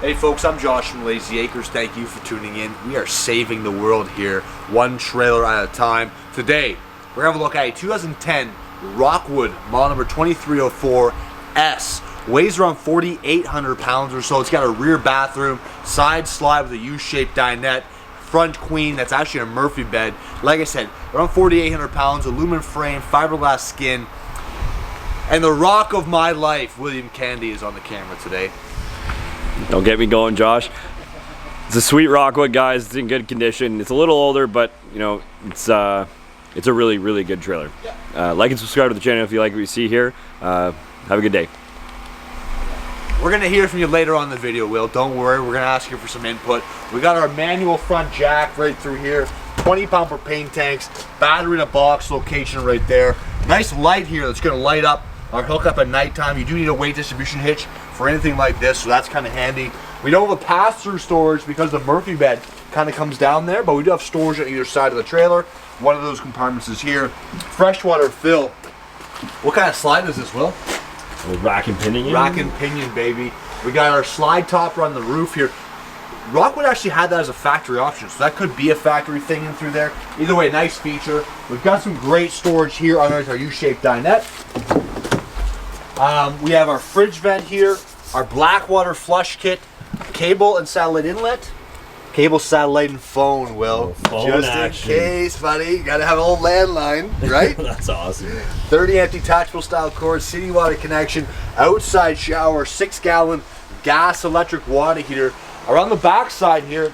Hey folks, I'm Josh from Layzee Acres. Thank you for tuning in. We are saving the world here, one trailer at a time. Today, we're going to have a look at a 2010 Rockwood model number 2304S. Weighs around 4,800 pounds or so. It's got a rear bathroom, side slide with a U-shaped dinette, front queen that's actually a Murphy bed. Like I said, around 4,800 pounds, aluminum frame, fiberglass skin. And the rock of my life, William Candy, is on the camera today. Don't get me going, Josh. It's a sweet Rockwood, guys. It's in good condition. It's a little older, but you know, it's a really, really good trailer. Like and subscribe to the channel if you like what you see here. Have a good day. We're gonna hear from you later on in the video, Will. Don't worry, we're gonna ask you for some input. We got our manual front jack right through here, 20-pound propane tanks, battery in a box location right there. Nice light here that's gonna light up our hookup at nighttime. You do need a weight distribution hitch for anything like this, so that's kind of handy. We don't have a pass-through storage because the Murphy bed kind of comes down there, but we do have storage on either side of the trailer. One of those compartments is here. Freshwater fill. What kind of slide is this, Will? Rack and pinion. Rack and pinion, baby. We got our slide topper on the roof here. Rockwood actually had that as a factory option, so that could be a factory thing in through there. Either way, nice feature. We've got some great storage here underneath our U-shaped dinette. We have our fridge vent here, our Blackwater flush kit, cable and satellite inlet. Cable, satellite, and phone, Will. Phone just action. in case, buddy. You gotta have an old landline, right? That's awesome. 30 amp detachable style cord, city water connection, outside shower, 6-gallon gas electric water heater. Around the back side here,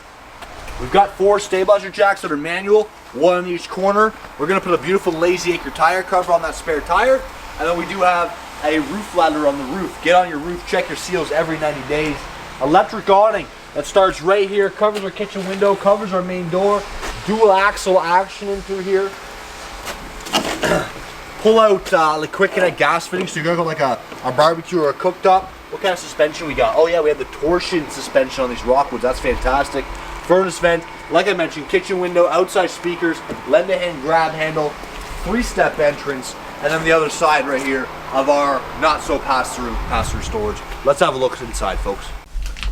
we've got 4 stabilizer jacks that are manual, 1 in each corner. We're gonna put a beautiful Layzee Acre tire cover on that spare tire, and then we do have a roof ladder on the roof. Get on your roof, check your seals every 90 days. Electric awning that starts right here, covers our kitchen window, covers our main door. Dual axle action in through here. Pull out like quick connect gas fittings, so you're gonna go like a barbecue or a cooktop. What kind of suspension we got? Oh yeah, we have the torsion suspension on these Rockwoods. That's fantastic. Furnace vent, like I mentioned, kitchen window, outside speakers, lend-a-hand grab handle, 3-step entrance, and then the other side right here of our not so pass-through storage. Let's have a look inside, folks.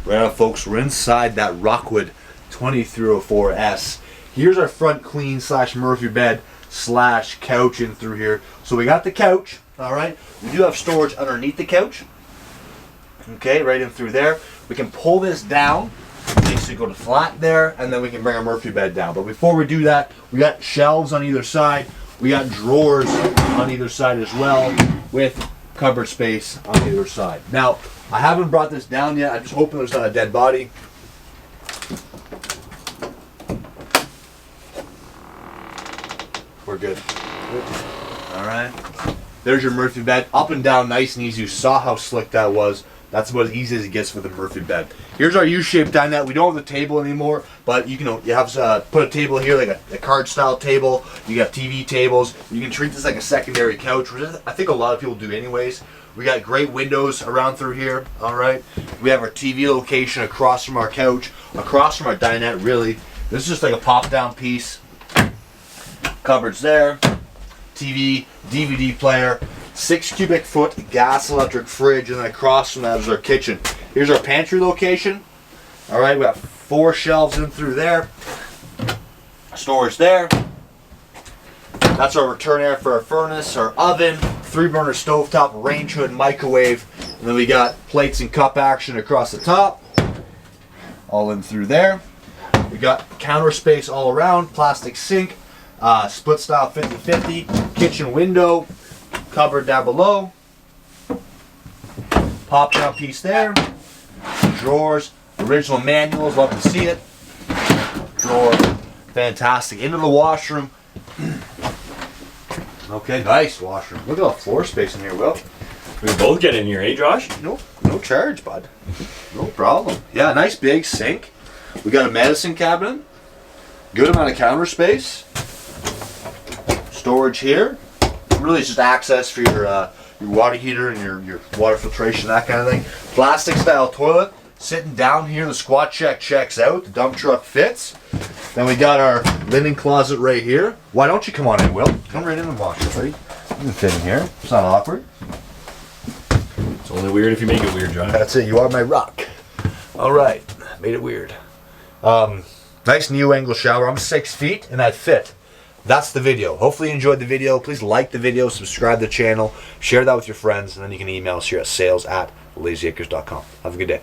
Right now, folks, we're inside that Rockwood 2304S. Here's our front queen / Murphy bed / couch in through here. So we got the couch, all right. We do have storage underneath the couch. Okay, right in through there. We can pull this down, basically go to flat there, and then we can bring our Murphy bed down. But before we do that, we got shelves on either side. We got drawers on either side as well, with cupboard space on either side. Now, I haven't brought this down yet. I'm just hoping there's not a dead body. We're good. All right. There's your Murphy bed. Up and down, nice and easy. You saw how slick that was. That's about as easy as it gets with a Murphy bed. Here's our U-shaped dinette. We don't have the table anymore, but you have put a table here, like a card-style table. You got TV tables. You can treat this like a secondary couch, which I think a lot of people do anyways. We got great windows around through here. All right. We have our TV location across from our couch, across from our dinette. Really, this is just like a pop-down piece. Cupboards there. TV, DVD player. 6 cubic foot gas electric fridge, and then across from that is our kitchen. Here's our pantry location. All right, we got 4 shelves in through there. Storage there. That's our return air for our furnace, our oven, 3-burner stovetop, range hood, microwave, and then we got plates and cup action across the top. All in through there. We got counter space all around, plastic sink, split style 50-50, kitchen window. Cupboard down below, pop down piece there, drawers, original manuals, love to see it, drawer, fantastic, into the washroom. Okay, nice washroom. Look at all the floor space in here, Will. We both get in here, eh, Josh? No charge, bud. No problem. Yeah, nice big sink. We got a medicine cabinet, good amount of counter space, storage here. Really, it's just access for your water heater and your water filtration, that kind of thing. Plastic style toilet. Sitting down here, the squat check checks out. The dump truck fits. Then we got our linen closet right here. Why don't you come on in, Will? Come right in and wash it, buddy. You can fit in here. It's not awkward. It's only weird if you make it weird, John. That's it. You are my rock. All right, made it weird. Nice new angle shower. I'm 6 feet and that fit. That's the video. Hopefully you enjoyed the video. Please like the video, subscribe to the channel, share that with your friends, and then you can email us here at sales@layzeeacres.com. Have a good day.